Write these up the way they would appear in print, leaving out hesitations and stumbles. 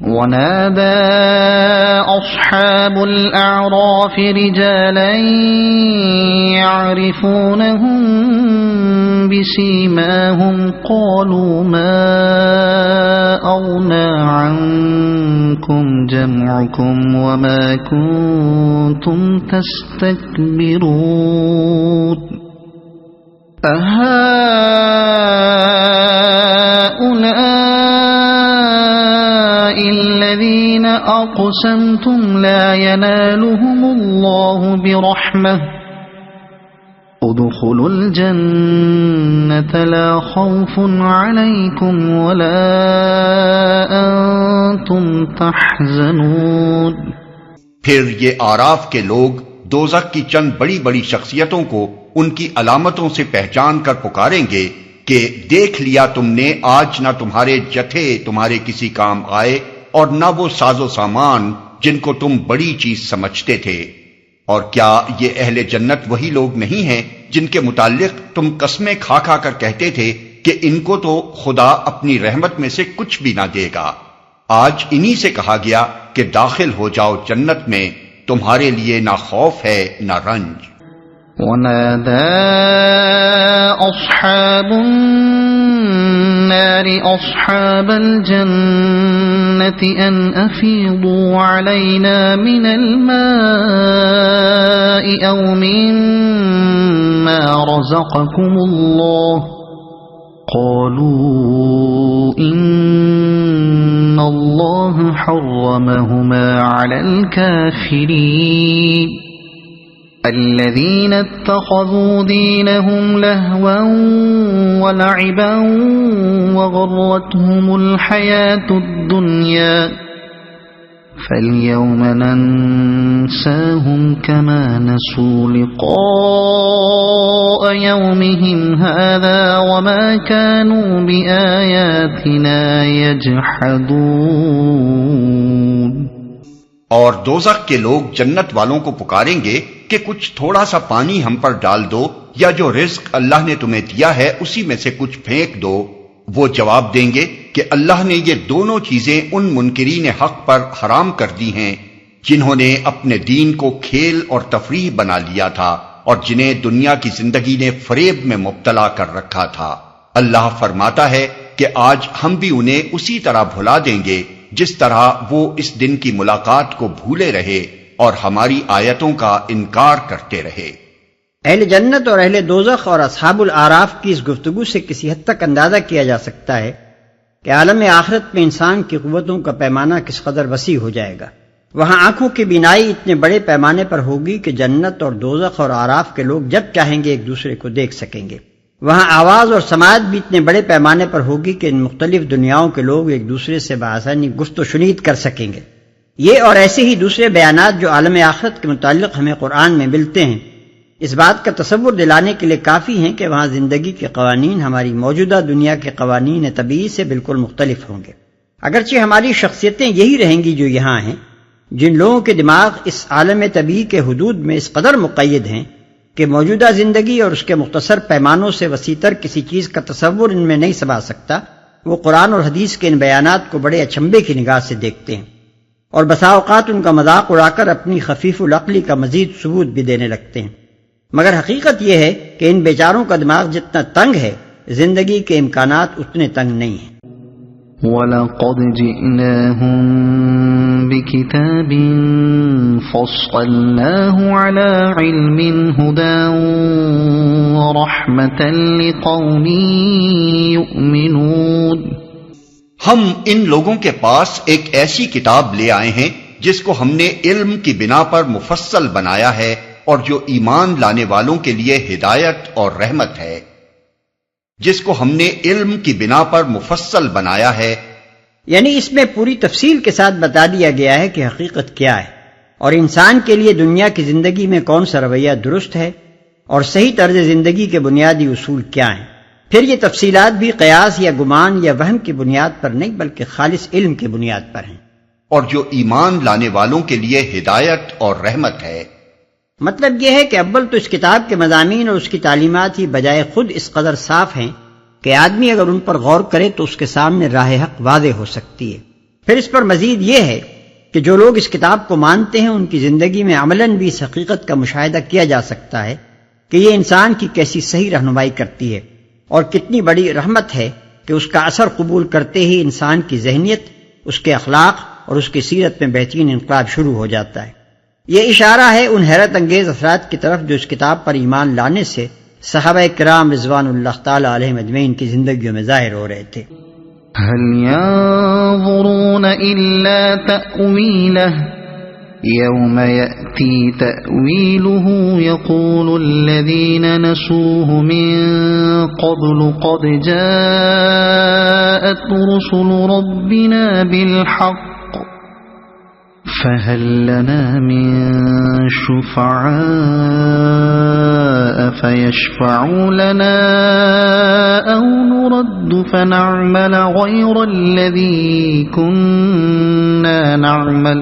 ونادى أصحاب الأعراف رجالا يعرفونهم بسيماهم قالوا ما أغنى عنكم جمعكم وما كنتم تستكبرون أهؤلاء الذين أقسمتم لا ينالهم الله برحمة ادخلوا الجنة لا خوف عليكم ولا أنتم تحزنون۔ پھر یہ آراف کے لوگ دوزخ کی چند بڑی بڑی شخصیتوں کو ان کی علامتوں سے پہچان کر پکاریں گے کہ دیکھ لیا تم نے، آج نہ تمہارے جتھے تمہارے کسی کام آئے اور نہ وہ ساز و سامان جن کو تم بڑی چیز سمجھتے تھے۔ اور کیا یہ اہل جنت وہی لوگ نہیں ہیں جن کے متعلق تم قسمیں کھا کھا کر کہتے تھے کہ ان کو تو خدا اپنی رحمت میں سے کچھ بھی نہ دے گا؟ آج انہی سے کہا گیا کہ داخل ہو جاؤ جنت میں، تمہارے لیے نہ خوف ہے نہ رنج۔ ونادى أصحاب النار أصحاب الجنة أن أفيضوا علينا من الماء أو مما رزقكم الله قالوا إن الله حرمهما على الكافرين الذين اتخذوا دينهم لهوا ولعبا وغرتهم الحياة الدنيا فاليوم ننساهم كما نسوا لقاء يومهم هذا وما كانوا بآياتنا يجحدون۔ اور دوزخ کے لوگ جنت والوں کو پکاریں گے کہ کچھ تھوڑا سا پانی ہم پر ڈال دو، یا جو رزق اللہ نے تمہیں دیا ہے اسی میں سے کچھ پھینک دو۔ وہ جواب دیں گے کہ اللہ نے یہ دونوں چیزیں ان منکرین حق پر حرام کر دی ہیں جنہوں نے اپنے دین کو کھیل اور تفریح بنا لیا تھا اور جنہیں دنیا کی زندگی نے فریب میں مبتلا کر رکھا تھا۔ اللہ فرماتا ہے کہ آج ہم بھی انہیں اسی طرح بھلا دیں گے جس طرح وہ اس دن کی ملاقات کو بھولے رہے اور ہماری آیتوں کا انکار کرتے رہے۔ اہل جنت اور اہل دوزخ اور اصحاب الاعراف کی اس گفتگو سے کسی حد تک اندازہ کیا جا سکتا ہے کہ عالم آخرت میں انسان کی قوتوں کا پیمانہ کس قدر وسیع ہو جائے گا۔ وہاں آنکھوں کی بینائی اتنے بڑے پیمانے پر ہوگی کہ جنت اور دوزخ اور اعراف کے لوگ جب چاہیں گے ایک دوسرے کو دیکھ سکیں گے۔ وہاں آواز اور سماعت بھی اتنے بڑے پیمانے پر ہوگی کہ ان مختلف دنیاؤں کے لوگ ایک دوسرے سے بآسانی گفت و شنید کر سکیں گے۔ یہ اور ایسے ہی دوسرے بیانات جو عالم آخرت کے متعلق ہمیں قرآن میں ملتے ہیں اس بات کا تصور دلانے کے لیے کافی ہیں کہ وہاں زندگی کے قوانین ہماری موجودہ دنیا کے قوانین طبیعی سے بالکل مختلف ہوں گے۔ اگرچہ ہماری شخصیتیں یہی رہیں گی جو یہاں ہیں، جن لوگوں کے دماغ اس عالم طبیعی کے حدود میں اس قدر مقید ہیں کہ موجودہ زندگی اور اس کے مختصر پیمانوں سے وسیع کسی چیز کا تصور ان میں نہیں سما سکتا، وہ قرآن اور حدیث کے ان بیانات کو بڑے اچنبے کی نگاہ سے دیکھتے ہیں اور بسا اوقات ان کا مذاق اڑا کر اپنی خفیف العقلی کا مزید ثبوت بھی دینے لگتے ہیں۔ مگر حقیقت یہ ہے کہ ان بیچاروں کا دماغ جتنا تنگ ہے زندگی کے امکانات اتنے تنگ نہیں ہیں۔ وَلَقَدْ جِئْنَاهُمْ بِكِتَابٍ فَصَّلْنَاهُ عَلَى عِلْمٍ هُدًى وَرَحْمَةً لِقَوْمٍ يُؤْمِنُونَ۔ ہم ان لوگوں کے پاس ایک ایسی کتاب لے آئے ہیں جس کو ہم نے علم کی بنا پر مفصل بنایا ہے اور جو ایمان لانے والوں کے لیے ہدایت اور رحمت ہے۔ جس کو ہم نے علم کی بنا پر مفصل بنایا ہے، یعنی اس میں پوری تفصیل کے ساتھ بتا دیا گیا ہے کہ حقیقت کیا ہے اور انسان کے لیے دنیا کی زندگی میں کون سا رویہ درست ہے اور صحیح طرز زندگی کے بنیادی اصول کیا ہیں۔ پھر یہ تفصیلات بھی قیاس یا گمان یا وہم کی بنیاد پر نہیں بلکہ خالص علم کی بنیاد پر ہیں، اور جو ایمان لانے والوں کے لیے ہدایت اور رحمت ہے۔ مطلب یہ ہے کہ اول تو اس کتاب کے مضامین اور اس کی تعلیمات ہی بجائے خود اس قدر صاف ہیں کہ آدمی اگر ان پر غور کرے تو اس کے سامنے راہ حق واضح ہو سکتی ہے۔ پھر اس پر مزید یہ ہے کہ جو لوگ اس کتاب کو مانتے ہیں ان کی زندگی میں عملاً بھی اس حقیقت کا مشاہدہ کیا جا سکتا ہے کہ یہ انسان کی کیسی صحیح رہنمائی کرتی ہے، اور کتنی بڑی رحمت ہے کہ اس کا اثر قبول کرتے ہی انسان کی ذہنیت، اس کے اخلاق اور اس کی سیرت میں بہترین انقلاب شروع ہو جاتا ہے۔ یہ اشارہ ہے ان حیرت انگیز اثرات کی طرف جو اس کتاب پر ایمان لانے سے صحابہ کرام رضوان اللہ تعالی علیہم اجمعین کی زندگیوں میں ظاہر ہو رہے تھے۔ هل ينظرون إلا تأويله يوم يأتي تأويله يقول الذين نسوه من قبل قد جاءت رسل ربنا بالحق فهل لنا من شفعاء فيشفعوا لنا أو نرد فنعمل غير الذي كنا نعمل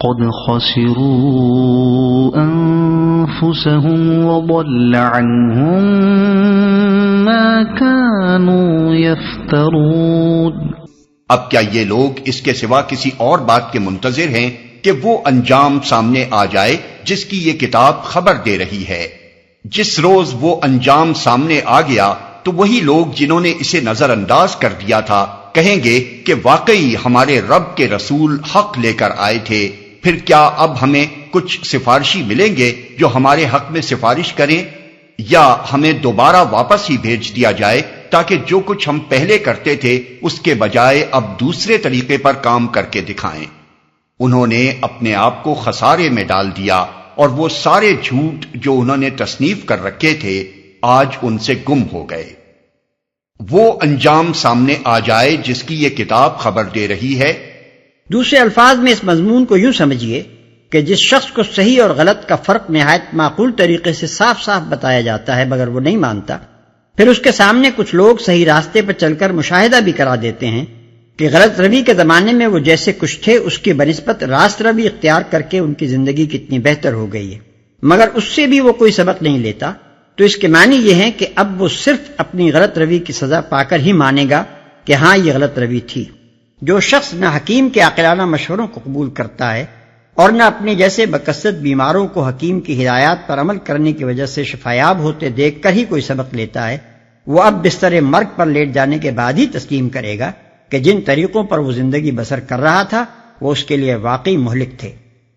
قد خسروا أنفسهم وضل عنهم ما كانوا يفترون۔ اب کیا یہ لوگ اس کے سوا کسی اور بات کے منتظر ہیں کہ وہ انجام سامنے آ جائے جس کی یہ کتاب خبر دے رہی ہے؟ جس روز وہ انجام سامنے آ گیا تو وہی لوگ جنہوں نے اسے نظر انداز کر دیا تھا کہیں گے کہ واقعی ہمارے رب کے رسول حق لے کر آئے تھے، پھر کیا اب ہمیں کچھ سفارشی ملیں گے جو ہمارے حق میں سفارش کریں، یا ہمیں دوبارہ واپس ہی بھیج دیا جائے تاکہ جو کچھ ہم پہلے کرتے تھے اس کے بجائے اب دوسرے طریقے پر کام کر کے دکھائیں۔ انہوں نے اپنے آپ کو خسارے میں ڈال دیا اور وہ سارے جھوٹ جو انہوں نے تصنیف کر رکھے تھے آج ان سے گم ہو گئے۔ وہ انجام سامنے آ جائے جس کی یہ کتاب خبر دے رہی ہے۔ دوسرے الفاظ میں اس مضمون کو یوں سمجھیے کہ جس شخص کو صحیح اور غلط کا فرق نہایت معقول طریقے سے صاف صاف بتایا جاتا ہے مگر وہ نہیں مانتا، پھر اس کے سامنے کچھ لوگ صحیح راستے پر چل کر مشاہدہ بھی کرا دیتے ہیں کہ غلط روی کے زمانے میں وہ جیسے کچھ تھے اس کی بنسبت راست روی اختیار کر کے ان کی زندگی کتنی بہتر ہو گئی ہے، مگر اس سے بھی وہ کوئی سبق نہیں لیتا، تو اس کے معنی یہ ہے کہ اب وہ صرف اپنی غلط روی کی سزا پا کر ہی مانے گا کہ ہاں یہ غلط روی تھی۔ جو شخص نہ حکیم کے عاقلانہ مشوروں کو قبول کرتا ہے اور نہ اپنے جیسے بکثرت بیماروں کو حکیم کی ہدایات پر عمل کرنے کی وجہ سے شفایاب ہوتے دیکھ کر ہی کوئی سبق لیتا ہے، وہ اب بستر مرگ پر لیٹ جانے کے بعد ہی تسلیم کرے گا کہ جن طریقوں پر وہ زندگی بسر کر رہا تھا وہ اس کے لیے واقعی مہلک تھے۔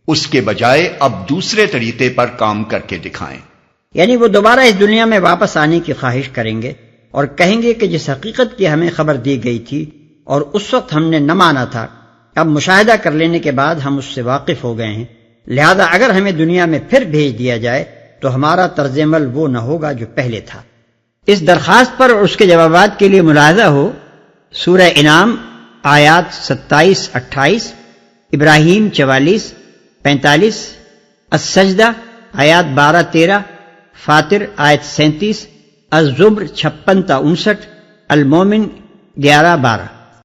اس کے بجائے اب دوسرے طریقے پر کام کر کے دکھائیں، یعنی وہ دوبارہ اس دنیا میں واپس آنے کی خواہش کریں گے اور کہیں گے کہ جس حقیقت کی ہمیں خبر دی گئی تھی اور اس وقت ہم نے نہ مانا تھا، اب مشاہدہ کر لینے کے بعد ہم اس سے واقف ہو گئے ہیں، لہذا اگر ہمیں دنیا میں پھر بھیج دیا جائے تو ہمارا طرز عمل وہ نہ ہوگا جو پہلے تھا۔ اس درخواست پر اور اس کے جوابات کے لیے ملاحظہ ہو سورہ انعام آیات 27-28، ابراہیم 44-45، السجدہ آیات 12-13، فاطر آیت 37، الزمر 56-59، المومن 11-12۔